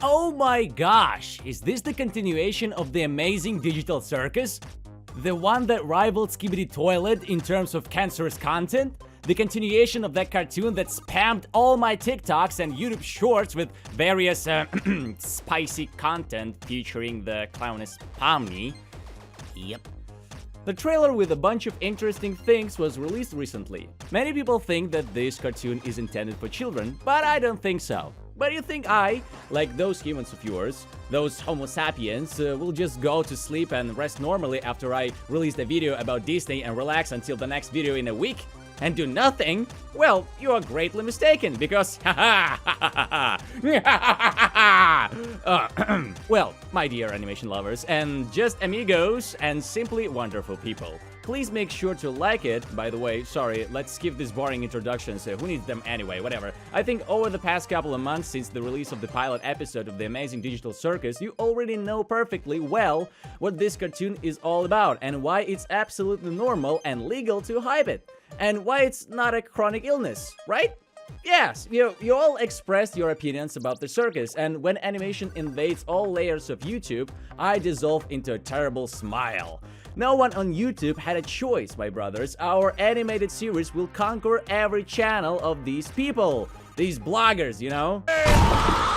Oh my gosh, is this the continuation of the amazing digital circus? The one that rivaled Skibidi Toilet in terms of cancerous content? The continuation of that cartoon that spammed all my TikToks and YouTube shorts with various spicy content featuring the clowness Pomni? Yep. The trailer with a bunch of interesting things was released recently. Many people think that this cartoon is intended for children, but I don't think so. But you think I, like those humans of yours, those Homo sapiens, will just go to sleep and rest normally after I release a video about Disney and relax until the next video in a week? And do nothing? Well, you are greatly mistaken, because well, my dear animation lovers, and just amigos, and simply wonderful people, please make sure to like it. By the way, sorry, let's skip this boring introduction, so who needs them anyway, whatever. I think over the past couple of months since the release of the pilot episode of the amazing digital circus, you already know perfectly well what this cartoon is all about, and why it's absolutely normal and legal to hype it. And why it's not a chronic illness, right? Yes, you all expressed your opinions about the circus, and when animation invades all layers of YouTube, I dissolve into a terrible smile. No one on YouTube had a choice, my brothers. Our animated series will conquer every channel of these people. These bloggers, you know?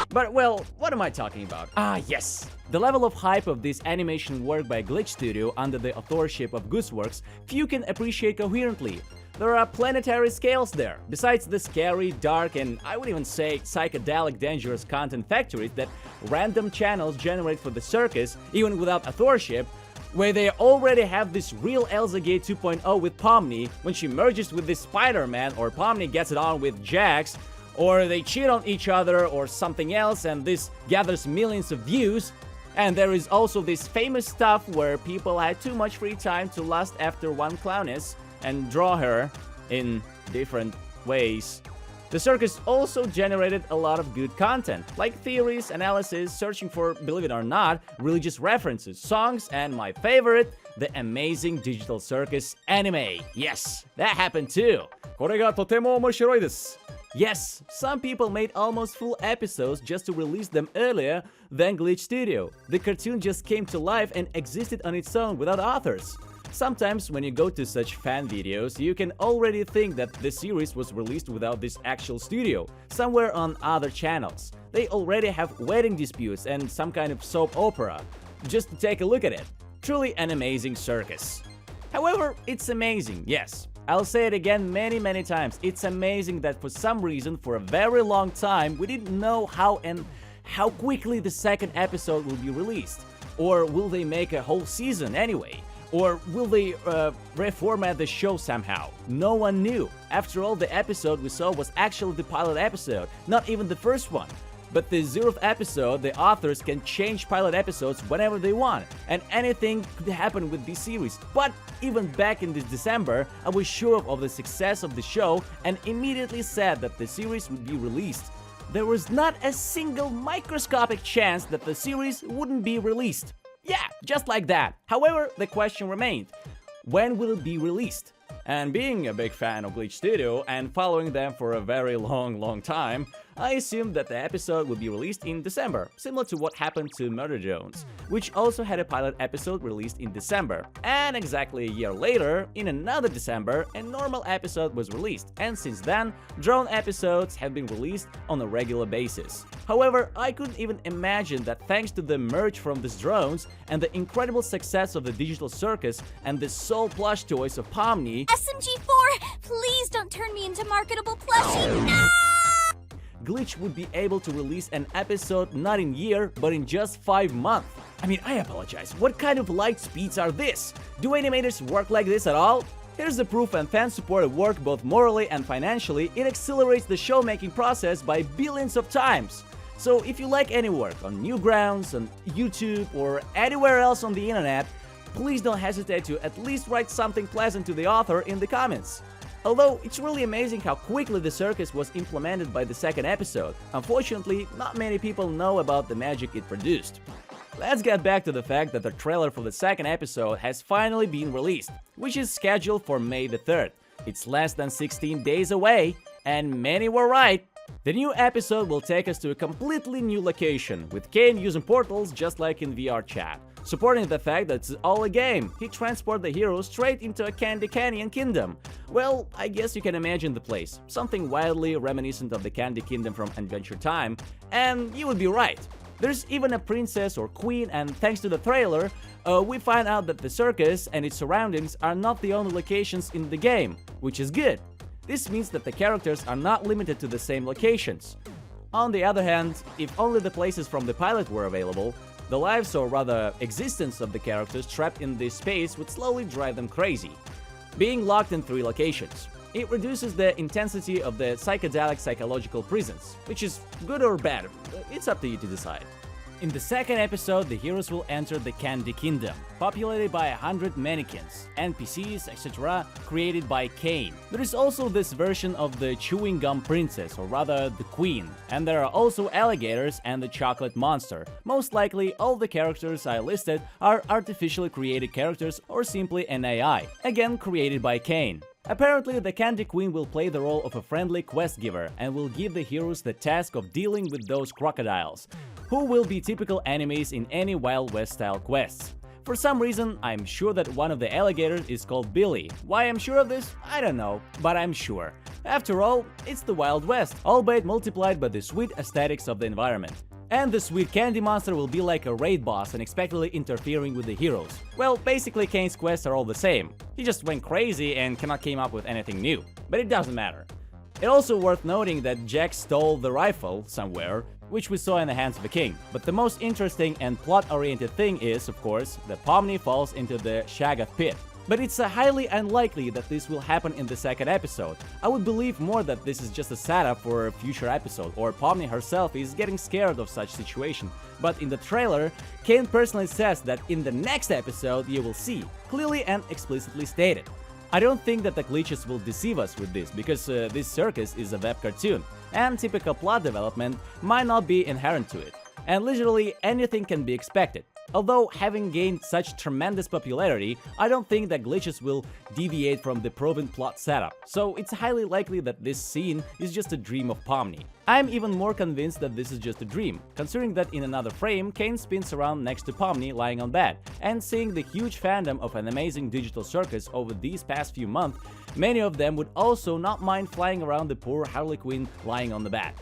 But, well, what am I talking about? Ah, yes! The level of hype of this animation work by Glitch Studio under the authorship of Gooseworks, few can appreciate coherently. There are planetary scales there, besides the scary, dark, and I would even say psychedelic dangerous content factories that random channels generate for the circus, even without authorship, where they already have this real Elsa Gate 2.0 with Pomni, when she merges with this Spider-Man, or Pomni gets it on with Jax, or they cheat on each other or something else, and this gathers millions of views. And there is also this famous stuff where people had too much free time to lust after one clowness and draw her in different ways. The circus also generated a lot of good content, like theories, analysis, searching for, believe it or not, religious references, songs, and my favorite, the amazing digital circus anime. Yes, that happened too. これがとても面白いです. Yes, some people made almost full episodes just to release them earlier than Glitch Studio. The cartoon just came to life and existed on its own without authors. Sometimes when you go to such fan videos, you can already think that the series was released without this actual studio, somewhere on other channels. They already have wedding disputes and some kind of soap opera. Just to take a look at it. Truly an amazing circus. However, it's amazing, yes. I'll say it again many times. It's amazing that for some reason, for a very long time, we didn't know how quickly the second episode will be released. Or will they make a whole season anyway? Or will they reformat the show somehow? No one knew. After all, the episode we saw was actually the pilot episode, not even the first one. But the 0th episode, the authors can change pilot episodes whenever they want, and anything could happen with this series. But even back in this December, I was sure of the success of the show and immediately said that the series would be released. There was not a single microscopic chance that the series wouldn't be released. Yeah, just like that. However, the question remained, when will it be released? And being a big fan of Glitch Studio and following them for a very long time, I assumed that the episode would be released in December, similar to what happened to Murder Jones, which also had a pilot episode released in December. And exactly a year later, in another December, a normal episode was released, and since then, drone episodes have been released on a regular basis. However, I couldn't even imagine that thanks to the merge from these drones and the incredible success of the digital circus and the soul plush toys of Pomni, SMG4, please don't turn me into marketable plushie. No! Glitch would be able to release an episode not in year, but in just 5 months. I mean, I apologize, what kind of light speeds are this? Do animators work like this at all? Here's the proof and fan-supported work both morally and financially, it accelerates the show-making process by billions of times. So if you like any work on Newgrounds, on YouTube, or anywhere else on the internet, please don't hesitate to at least write something pleasant to the author in the comments. Although, it's really amazing how quickly the circus was implemented by the second episode. Unfortunately, not many people know about the magic it produced. Let's get back to the fact that the trailer for the second episode has finally been released, which is scheduled for May the 3rd. It's less than 16 days away, and many were right. The new episode will take us to a completely new location, with Kane using portals just like in VR chat, supporting the fact that it's all a game. He transports the hero straight into a Candy Canyon kingdom. Well, I guess you can imagine the place, something wildly reminiscent of the Candy Kingdom from Adventure Time, and you would be right. There's even a princess or queen, and thanks to the trailer, we find out that the circus and its surroundings are not the only locations in the game, which is good. This means that the characters are not limited to the same locations. On the other hand, if only the places from the pilot were available, the lives, or rather existence, of the characters trapped in this space would slowly drive them crazy. Being locked in 3 locations. It reduces the intensity of the psychedelic psychological prisons, which is good or bad, it's up to you to decide. In the second episode, the heroes will enter the Candy Kingdom, populated by 100 mannequins, NPCs, etc., created by Kane. There is also this version of the Chewing Gum Princess, or rather the Queen, and there are also alligators and the Chocolate Monster. Most likely, all the characters I listed are artificially created characters or simply an AI, again created by Kane. Apparently, the Candy Queen will play the role of a friendly quest giver and will give the heroes the task of dealing with those crocodiles, who will be typical enemies in any Wild West style quests. For some reason, I'm sure that one of the alligators is called Billy. Why I'm sure of this? I don't know, but I'm sure. After all, it's the Wild West, albeit multiplied by the sweet aesthetics of the environment. And the sweet candy monster will be like a raid boss unexpectedly interfering with the heroes. Well, basically Kane's quests are all the same. He just went crazy and cannot came up with anything new. But it doesn't matter. It's also worth noting that Jack stole the rifle somewhere, which we saw in the hands of the king. But the most interesting and plot-oriented thing is, of course, that Pomni falls into the Shaggoth pit. But it's highly unlikely that this will happen in the second episode. I would believe more that this is just a setup for a future episode, or Pomni herself is getting scared of such situation. But in the trailer, Kane personally says that in the next episode you will see, clearly and explicitly stated. I don't think that the glitches will deceive us with this, because this Circus is a web cartoon, and typical plot development might not be inherent to it. And literally anything can be expected. Although having gained such tremendous popularity, I don't think that glitches will deviate from the proven plot setup, so it's highly likely that this scene is just a dream of Pomni. I'm even more convinced that this is just a dream, considering that in another frame, Kane spins around next to Pomni lying on bed, and seeing the huge fandom of an amazing digital circus over these past few months, many of them would also not mind flying around the poor Harley Quinn lying on the bed.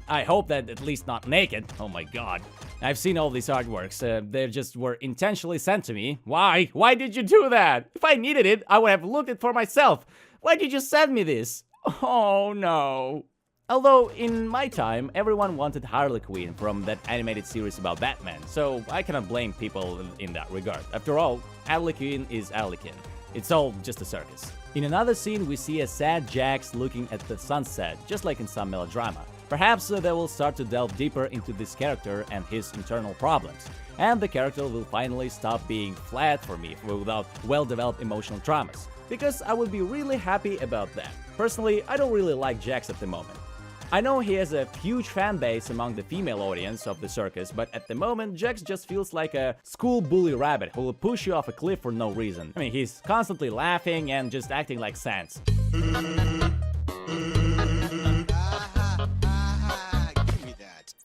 I hope that at least not naked. Oh my god. I've seen all these artworks. They just were intentionally sent to me. Why? Why did you do that? If I needed it, I would have looked it for myself. Why did you send me this? Oh no. Although, in my time, everyone wanted Harley Quinn from that animated series about Batman, so I cannot blame people in that regard. After all, Harley Quinn is Harley Quinn. It's all just a circus. In another scene, we see a sad Jax looking at the sunset, just like in some melodrama. Perhaps they will start to delve deeper into this character and his internal problems, and the character will finally stop being flat for me without well-developed emotional traumas, because I would be really happy about that. Personally, I don't really like Jax at the moment. I know he has a huge fan base among the female audience of the circus, but at the moment, Jax just feels like a school bully rabbit who will push you off a cliff for no reason. I mean, he's constantly laughing and just acting like Sans.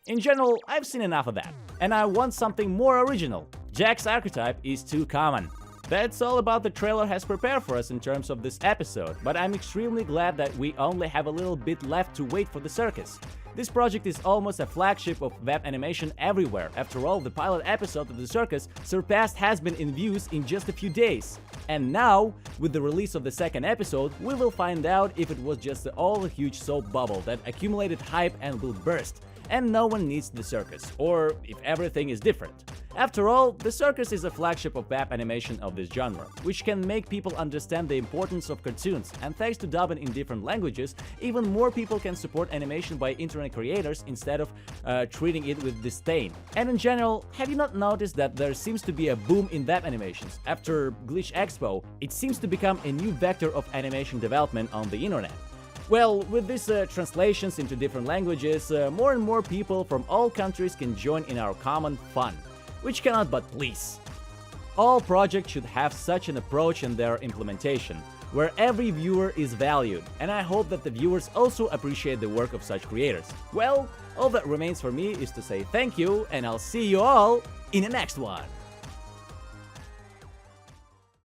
In general, I've seen enough of that, and I want something more original. Jack's archetype is too common. That's all about the trailer has prepared for us in terms of this episode, but I'm extremely glad that we only have a little bit left to wait for the circus. This project is almost a flagship of web animation everywhere. After all, the pilot episode of the circus surpassed Hazbin in views in just a few days. And now, with the release of the second episode, we will find out if it was just all a huge soap bubble that accumulated hype and will burst, and no one needs the circus, or if everything is different. After all, the circus is a flagship of web animation of this genre, which can make people understand the importance of cartoons, and thanks to dubbing in different languages, even more people can support animation by internet creators instead of treating it with disdain. And in general, have you not noticed that there seems to be a boom in web animations? After Glitch Expo, it seems to become a new vector of animation development on the internet. Well, with these translations into different languages, more and more people from all countries can join in our common fun, which cannot but please. All projects should have such an approach in their implementation. where every viewer is valued, and I hope that the viewers also appreciate the work of such creators. Well, all that remains for me is to say thank you, and I'll see you all in the next one.